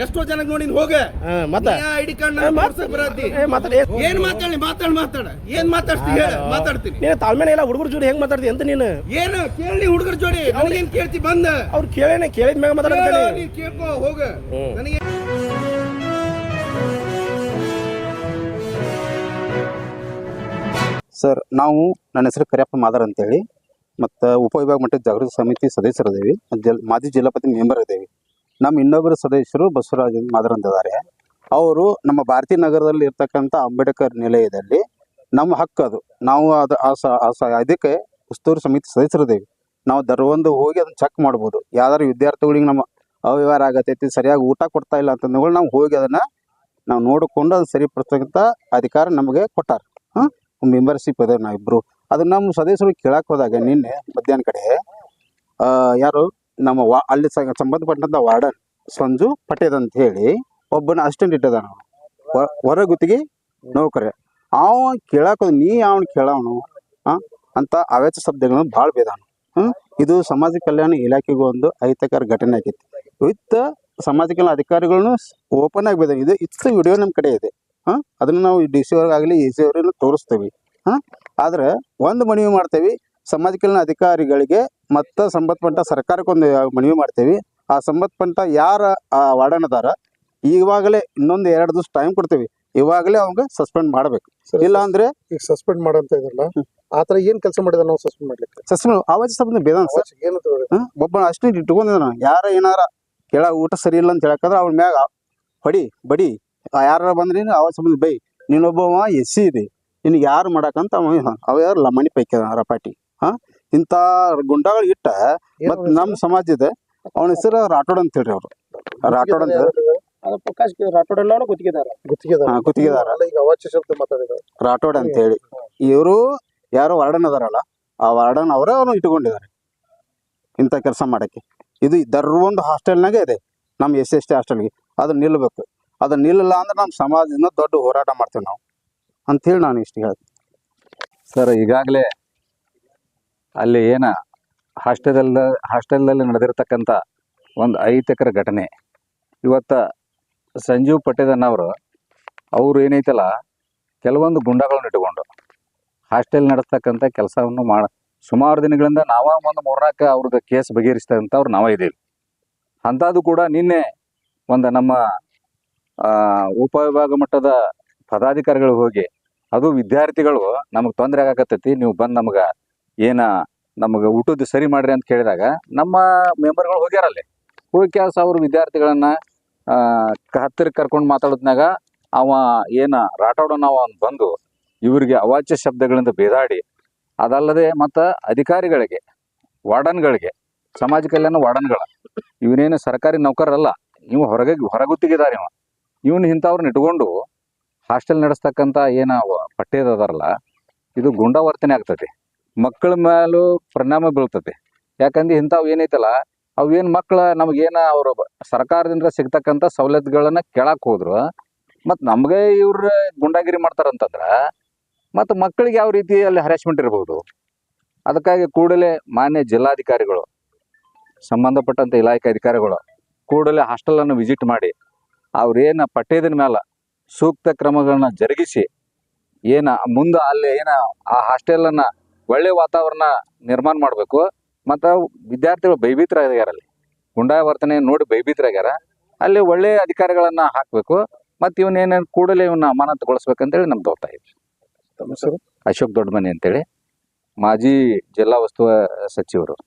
ಎಷ್ಟೋ ಜನಕ್ಕೆ ನೋಡಿ ಹೋಗ ಐಡಿ ಕಾರ್ಡ್ ಏನ್ ಏನ್ ಮಾತಾಡ್ತೀನಿ ತಾಳ್ಮೇಲೆ ಎಲ್ಲ ಹುಡುಗರ ಜೋಡಿ ಹೆಂಗ್ ಮಾತಾಡ್ತಿ ಅಂತ ನೀನು ಏನು ಕೇಳಿ ಹುಡುಗರ ಜೋಡಿ ಅವ್ನಿಗೇನ್ ಕೇಳ್ತಿ ಬಂದ ಅವ್ರು ಕೇಳಿದ ಮ್ಯಾಗ ಮಾತಾಡ್ತೀನಿ ಕೇಳ್ಕೊ ಹೋಗ ನನಗೆ ಸರ್ ನಾವು ನನ್ನ ಹೆಸರು ಕರಿಯಪ್ಪ ಮಾದರ್ ಅಂತೇಳಿ ಮತ್ತು ಉಪವಿಭಾಗ ಮಟ್ಟದ ಜಾಗೃತಿ ಸಮಿತಿ ಸದಸ್ಯರಿದ್ದೇವೆ ಮಾಜಿ ಜಿಲ್ಲಾಪತಿ ಮೆಂಬರ್ ಇದ್ದೇವೆ. ನಮ್ಮ ಇನ್ನೊಬ್ಬರು ಸದಸ್ಯರು ಬಸವರಾಜ್ ಮಾದರ್ ಅಂತಿದ್ದಾರೆ. ಅವರು ನಮ್ಮ ಭಾರತೀಯ ನಗರದಲ್ಲಿ ಇರ್ತಕ್ಕಂಥ ಅಂಬೇಡ್ಕರ್ ನಿಲಯದಲ್ಲಿ ನಮ್ಮ ಹಕ್ಕು ಅದು. ನಾವು ಅದಕ್ಕೆ ಉಸ್ತುವಾರಿ ಸಮಿತಿ ಸದಸ್ಯರಿದ್ದೇವೆ. ನಾವು ದರವೊಂದು ಹೋಗಿ ಅದನ್ನು ಚೆಕ್ ಮಾಡ್ಬೋದು. ಯಾವ್ದಾದ್ರು ವಿದ್ಯಾರ್ಥಿಗಳಿಗೆ ನಮ್ಮ ಅವ್ಯವಹಾರ ಆಗತೈತಿ, ಸರಿಯಾಗಿ ಊಟ ಕೊಡ್ತಾ ಇಲ್ಲ ಅಂತಂದ್ರೆ ನಾವು ಹೋಗಿ ಅದನ್ನು ನಾವು ನೋಡಿಕೊಂಡು ಅದು ಸರಿಪಡಿಸ್ತಕ್ಕಂಥ ಅಧಿಕಾರ ನಮಗೆ ಕೊಟ್ಟಾರ. ಮೆಂಬರ್ಶಿಪ್ ಅದ ನಾವಿಬ್ಬರು. ಅದನ್ನು ನಮ್ಮ ಸದಸ್ಯರು ಕೇಳಕ್ಕೆ ಹೋದಾಗ ನಿನ್ನೆ ಮಧ್ಯಾಹ್ನ ಕಡೆ ಯಾರು ನಮ್ಮ ಅಲ್ಲಿ ಸಂಬಂಧಪಟ್ಟಂಥ ವಾರ್ಡನ್ ಸಂಜು ಪಟೇಲ್ ಅಂತ ಹೇಳಿ ಒಬ್ಬನ ಅಸಿಸ್ಟೆಂಟ್ ಇಟ್ಟದಾನ, ಹೊರಗುತ್ತಿಗೆ ನೌಕರಿ. ಅವ ಕೇಳಕ್ಕೆ ನೀ ಅವನು ಕೇಳವನು ಅಂತ ಅವೇಚ ಶಬ್ದಗಳನ್ನು ಭಾಳ ಬೇದಾನು. ಇದು ಸಮಾಜ ಕಲ್ಯಾಣ ಇಲಾಖೆಗೂ ಒಂದು ಅಹಿತಕರ ಘಟನೆ ಆಗೈತಿ. ವಿತ್ ಸಮಾಜ ಕಲ್ಯಾಣ ಅಧಿಕಾರಿಗಳನ್ನು ಓಪನ್ ಆಗಿ ಬೇದ. ಇದು ಇಷ್ಟು ವಿಡಿಯೋ ನಮ್ಮ ಕಡೆ ಇದೆ. ಅದನ್ನು ನಾವು ಡಿ ಸಿ ಅವ್ರಿಗಾಗಲಿ ಎ ಸಿ ಅವ್ರಿಗೆ ತೋರಿಸ್ತೇವೆ. ಆದ್ರೆ ಒಂದು ಮನವಿ ಮಾಡ್ತೇವೆ ಸಮಾಜ ಕಲ್ಯಾಣ ಅಧಿಕಾರಿಗಳಿಗೆ ಮತ್ತು ಸಂಬಂಧಪಟ್ಟ ಸರ್ಕಾರಕ್ಕೊಂದು ಮನವಿ ಮಾಡ್ತೇವೆ. ಆ ಸಂಬಂಧಪಟ್ಟ ಯಾರ ವಾರ್ಡನ್ ಅದಾರ ಇವಾಗಲೇ ಇನ್ನೊಂದು 2 ದಿವಸ ಟೈಮ್ ಕೊಡ್ತೇವೆ. ಇವಾಗಲೇ ಅವಂಗೆ ಸಸ್ಪೆಂಡ್ ಮಾಡಬೇಕು. ಇಲ್ಲ ಅಂದ್ರೆ ಈಗ ಸಸ್ಪೆಂಡ್ ಮಾಡಂತ ಇದ್ರಲ್ಲ, ಆ ಥರ ಏನು ಕೆಲಸ ಮಾಡಿದ ನಾವು ಸಸ್ಪೆಂಡ್ ಮಾಡ್ಲಿಕ್ಕೆ? ಸಸ್ಪೆಂಡ್ ಅವಾಜ್ ಸಂಬಂಧ ಬೇದ ಸರ್. ಒಬ್ಬ ಅಷ್ಟೇ ಇಟ್ಕೊಂಡಿದ್ದಾನ. ಯಾರ ಏನಾರ ಕೇಳ ಊಟ ಸರಿ ಇಲ್ಲ ಅಂತ ಹೇಳಕ್ಕಂದ್ರೆ ಅವ್ರ ಮ್ಯಾಗ ಹೊಡಿ ಬಡಿ, ಯಾರ ಬಂದ್ರಿ ಅವಾಜ್ ಸಂಬಂಧ ಬೈ. ನೀನೊಬ್ಬವ ಎಸ್ ಸಿ ಇದೆ, ನಿನಗೆ ಯಾರು ಮಾಡಕ್ಕಂತ ಅವ ಯಾರು ಲಮಣಿ ಪೈಕಿ ರಪಾಟಿ. ಇಂಥ ಗುಂಡಾಗಳು ಇಟ್ಟ ಮತ್ತು ನಮ್ಮ ಸಮಾಜದ ಅವನ ಹೆಸರು ರಾಠೋಡ್ ಅಂತ ಹೇಳ್ರಿ. ಅವರು ರಾಠೋಡ್ ಅಂತ ರಾಠೋಡ್ ಅಂತ ಹೇಳಿ ಇವರು ಯಾರೋ ವಾರ್ಡನ್ ಅದಾರಲ್ಲ, ಆ ವಾರ್ಡನ್ ಅವರೇ ಅವನು ಇಟ್ಕೊಂಡಿದ್ದಾರೆ ಇಂಥ ಕೆಲಸ ಮಾಡಕ್ಕೆ. ಇದು ದರ್ವೊಂದು ಹಾಸ್ಟೆಲ್ನಾಗೆ ಇದೆ, ನಮ್ಮ SC ST ಹಾಸ್ಟೆಲ್ಗೆ. ಅದು ನಿಲ್ಲಬೇಕು. ಅದು ನಿಲ್ಲಿಲ್ಲ ಅಂದ್ರೆ ನಮ್ಮ ಸಮಾಜದಿಂದ ದೊಡ್ಡ ಹೋರಾಟ ಮಾಡ್ತೇವೆ ನಾವು ಅಂಥೇಳಿ ನಾನು ಇಷ್ಟು ಹೇಳ್ತೀನಿ ಸರ್. ಈಗಾಗಲೇ ಅಲ್ಲಿ ಹಾಸ್ಟೆಲ್ನಲ್ಲಿ ನಡೆದಿರ್ತಕ್ಕಂಥ ಒಂದು ಅಹಿತಕರ ಘಟನೆ. ಇವತ್ತು ಸಂಜೀವ್ ಪಟೇದನ್ನವರು ಅವರು ಏನೈತಲ್ಲ ಕೆಲವೊಂದು ಗುಂಡಗಳನ್ನು ಇಟ್ಟುಕೊಂಡು ಹಾಸ್ಟೆಲ್ ನಡೆಸ್ತಕ್ಕಂಥ ಕೆಲಸವನ್ನು ಸುಮಾರು ದಿನಗಳಿಂದ ನಾವೇ ಒಂದು 3-4 ಅವ್ರದ್ದು ಕೇಸ್ ಬಗೆಹರಿಸ್ತಂಥವ್ರು ನಾವೇ ಇದ್ದೀವಿ. ಅಂಥದ್ದು ಕೂಡ ನಿನ್ನೆ ಒಂದು ನಮ್ಮ ಉಪವಿಭಾಗ ಮಟ್ಟದ ಪದಾಧಿಕಾರಿಗಳು ಹೋಗಿ ಅದು ವಿದ್ಯಾರ್ಥಿಗಳು ನಮಗೆ ತೊಂದರೆ ಆಗಕತ್ತೈತಿ, ನೀವು ಬಂದು ನಮಗೆ ಊಟದ್ದು ಸರಿ ಮಾಡ್ರಿ ಅಂತ ಕೇಳಿದಾಗ ನಮ್ಮ ಮೆಂಬರ್ಗಳು ಹೋಗ್ಯಾರಲ್ಲಿ. ಹೋಗಿ ಕೆಲಸ ಅವ್ರ ವಿದ್ಯಾರ್ಥಿಗಳನ್ನ ಹತ್ತಿರಕ್ಕೆ ಕರ್ಕೊಂಡು ಮಾತಾಡೋದ್ನಾಗ ಅವ ರಾಠೋಡನ ಅವನು ಬಂದು ಇವರಿಗೆ ಅವಾಚ್ಯ ಶಬ್ದಗಳಿಂದ ಬೇದಾಡಿ, ಅದಲ್ಲದೆ ಮತ್ತು ಅಧಿಕಾರಿಗಳಿಗೆ, ವಾರ್ಡನ್ಗಳಿಗೆ, ಸಮಾಜ ಕಲ್ಯಾಣ ವಾರ್ಡನ್ಗಳ, ಇವನೇನು ಸರ್ಕಾರಿ ನೌಕರರಲ್ಲ, ಇವು ಹೊರಗುತ್ತಿಗಿದ್ದಾರೆ. ಇವನು ಇಂಥವ್ರನ್ನ ಇಟ್ಕೊಂಡು ಹಾಸ್ಟೆಲ್ ನಡೆಸ್ತಕ್ಕಂಥ ಪಠ್ಯದ ಅದಾರಲ್ಲ, ಇದು ಗುಂಡಾವರ್ತನೆ ಆಗ್ತದೆ. ಮಕ್ಕಳ ಮೇಲೂ ಪರಿಣಾಮ ಬೀಳ್ತದೆ. ಯಾಕಂದ್ರೆ ಇಂಥವು ಏನೈತಲ್ಲ ಅವೇನು ಮಕ್ಕಳು ಅವರು ಸರ್ಕಾರದಿಂದ ಸಿಗ್ತಕ್ಕಂಥ ಸವಲತ್ತುಗಳನ್ನ ಕೇಳಕ್ಕೆ ಹೋದ್ರು ಮತ್ತು ನಮಗೆ ಇವ್ರ ಗುಂಡಾಗಿರಿ ಮಾಡ್ತಾರಂತಂದ್ರೆ ಮತ್ತು ಮಕ್ಕಳಿಗೆ ಯಾವ ರೀತಿ ಅಲ್ಲಿ ಹರಾಸ್ಮೆಂಟ್ ಇರ್ಬೋದು. ಅದಕ್ಕಾಗಿ ಕೂಡಲೇ ಮಾನ್ಯ ಜಿಲ್ಲಾಧಿಕಾರಿಗಳು, ಸಂಬಂಧಪಟ್ಟಂಥ ಇಲಾಖೆ ಅಧಿಕಾರಿಗಳು ಕೂಡಲೇ ಹಾಸ್ಟೆಲನ್ನು ವಿಸಿಟ್ ಮಾಡಿ ಅವ್ರೇನು ಪಠ್ಯದ ಮೇಲೆ ಸೂಕ್ತ ಕ್ರಮಗಳನ್ನ ಜರುಗಿಸಿ ಮುಂದೆ ಅಲ್ಲಿ ಆ ಹಾಸ್ಟೆಲನ್ನು ಒಳ್ಳೆ ವಾತಾವರಣ ನಿರ್ಮಾಣ ಮಾಡಬೇಕು. ಮತ್ತು ವಿದ್ಯಾರ್ಥಿಗಳು ಭಯಭೀತರಾಗ್ಯಾರ, ಅಲ್ಲಿ ಗುಂಡಾವರ್ತನೆ ನೋಡಿ ಭಯಭೀತರಾಗ್ಯಾರ. ಅಲ್ಲಿ ಒಳ್ಳೆಯ ಅಧಿಕಾರಿಗಳನ್ನು ಹಾಕಬೇಕು ಮತ್ತು ಇವನೇನೇನು ಕೂಡಲೇ ಇವನ್ನ ಅಮಾನತುಗೊಳಿಸ್ಬೇಕಂತೇಳಿ ನಮ್ದು ಒತ್ತಾಯ ಇದೆ. ಅಶೋಕ್ ದೊಡ್ಡಮನಿ ಅಂತೇಳಿ, ಮಾಜಿ ಜಿಲ್ಲಾ ಉಸ್ತುವಾರಿ ಸಚಿವರು.